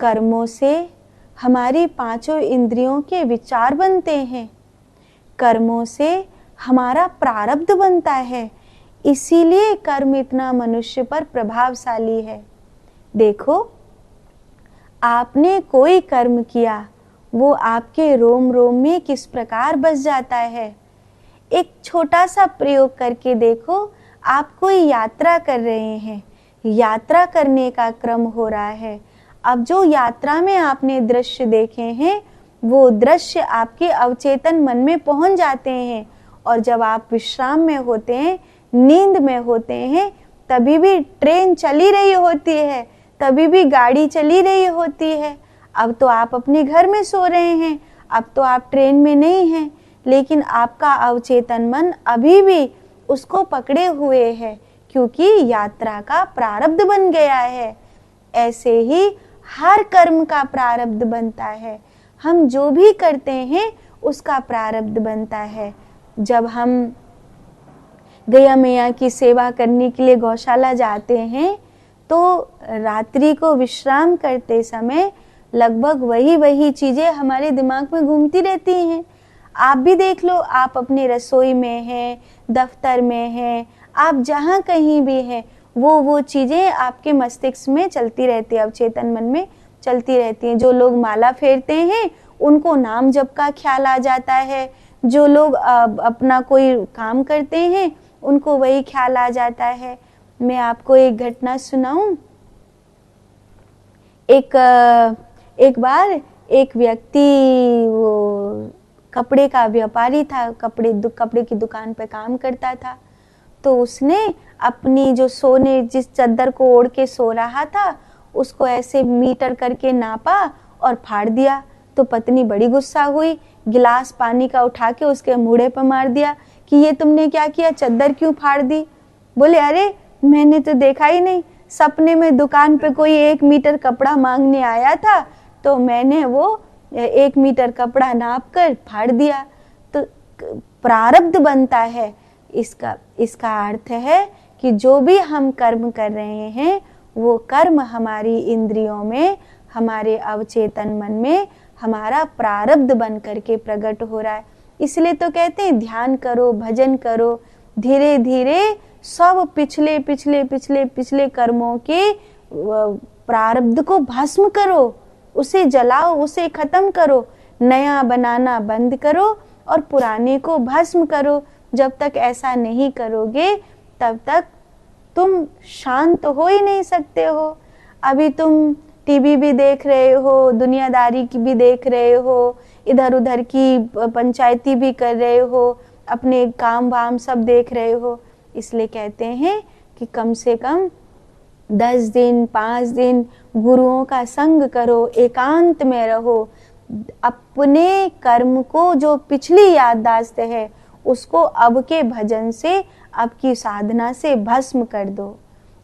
कर्मों से हमारी पांचों इंद्रियों के विचार बनते हैं, कर्मों से हमारा प्रारब्ध बनता है। इसीलिए कर्म इतना मनुष्य पर प्रभावशाली है। देखो, आपने कोई कर्म किया, वो आपके रोम रोम में किस प्रकार बस जाता है। एक छोटा सा प्रयोग करके देखो, आप कोई यात्रा कर रहे हैं, यात्रा करने का क्रम हो रहा है। अब जो यात्रा में आपने दृश्य देखे हैं, वो दृश्य आपके अवचेतन मन में पहुंच जाते हैं, और जब आप विश्राम में होते हैं, नींद में होते हैं, तभी भी ट्रेन चली रही होती है, तभी भी गाड़ी चली रही होती है। अब तो आप अपने घर में सो रहे हैं, अब तो आप ट्रेन में नहीं हैं, लेकिन आपका अवचेतन मन अभी भी उसको पकड़े हुए है, क्योंकि यात्रा का प्रारब्ध बन गया है। ऐसे ही हर कर्म का प्रारब्ध बनता है। हम जो भी करते हैं उसका प्रारब्ध बनता है। जब हम गैया मैया की सेवा करने के लिए गौशाला जाते हैं, तो रात्रि को विश्राम करते समय लगभग वही चीजें हमारे दिमाग में घूमती रहती हैं। आप भी देख लो, आप अपनी रसोई में हैं, दफ्तर में हैं, आप जहाँ कहीं भी हैं, वो चीजें आपके मस्तिष्क में चलती रहती है, अवचेतन मन में चलती रहती हैं। जो लोग माला फेरते हैं, उनको नाम जप का ख्याल आ जाता है। जो लोग अपना कोई काम करते हैं, उनको वही ख्याल आ जाता है। मैं आपको एक घटना सुनाऊं। एक बार एक व्यक्ति, वो कपड़े का व्यापारी था, कपड़े की दुकान पे काम करता था। तो उसने अपनी जो सोने जिस चादर को ओढ़ के सो रहा था, उसको ऐसे मीटर करके नापा और फाड़ दिया। तो पत्नी बड़ी गुस्सा हुई, गिलास पानी का उठा के उसके मुंह पर मार दिया कि ये तुमने क्या किया, चादर क्यों फाड़ दी। बोले, अरे मैंने तो देखा ही नहीं, सपने में दुकान पे कोई 1 मीटर कपड़ा मांगने आया था, तो मैंने वो 1 मीटर कपड़ा नाप कर फाड़ दिया। तो प्रारब्ध बनता है। इसका अर्थ है कि जो भी हम कर्म कर रहे हैं, वो कर्म हमारी इंद्रियों में, हमारे अवचेतन मन में हमारा प्रारब्ध बन करके प्रकट हो रहा है। इसलिए तो कहते हैं ध्यान करो, भजन करो, धीरे धीरे सब पिछले कर्मों के प्रारब्ध को भस्म करो, उसे जलाओ, उसे खत्म करो, नया बनाना बंद करो और पुराने को भस्म करो। जब तक ऐसा नहीं करोगे, तब तक तुम शांत हो ही नहीं सकते हो। अभी तुम टीवी भी देख रहे हो, दुनियादारी की भी देख रहे हो, इधर उधर की पंचायती भी कर रहे हो, अपने काम वाम सब देख रहे हो। इसलिए कहते हैं कि कम से कम 10 दिन 5 दिन गुरुओं का संग करो, एकांत में रहो, अपने कर्म को, जो पिछली याददाश्त है, उसको अब के भजन से, अब की साधना से भस्म कर दो।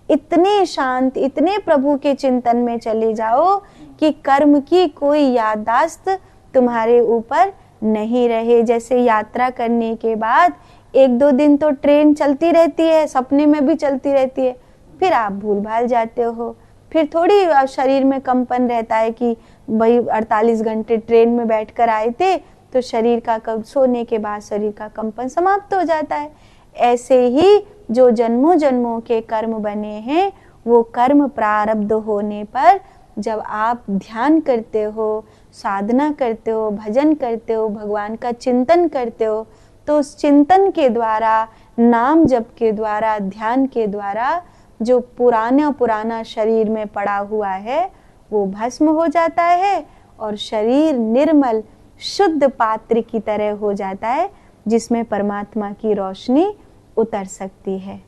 इतने शांत, इतने प्रभु के चिंतन में चले जाओ कि कर्म की कोई याददाश्त तुम्हारे ऊपर नहीं रहे। जैसे यात्रा करने के बाद 1-2 दिन तो ट्रेन चलती रहती है, सपने में भी चलती रहती है, फिर आप भूल भाल जाते हो। फिर थोड़ी शरीर में कंपन रहता है कि भाई 48 घंटे ट्रेन में बैठकर आए थे, तो शरीर का सोने के बाद शरीर का कंपन समाप्त हो जाता है। ऐसे ही जो जन्मों जन्मों के कर्म बने हैं, वो कर्म प्रारब्ध होने पर जब आप ध्यान करते हो, साधना करते हो, भजन करते हो, भगवान का चिंतन करते हो, तो उस चिंतन के द्वारा, नाम जप के द्वारा, ध्यान के द्वारा जो पुराना शरीर में पड़ा हुआ है, वो भस्म हो जाता है और शरीर निर्मल शुद्ध पात्र की तरह हो जाता है, जिसमें परमात्मा की रोशनी उतर सकती है।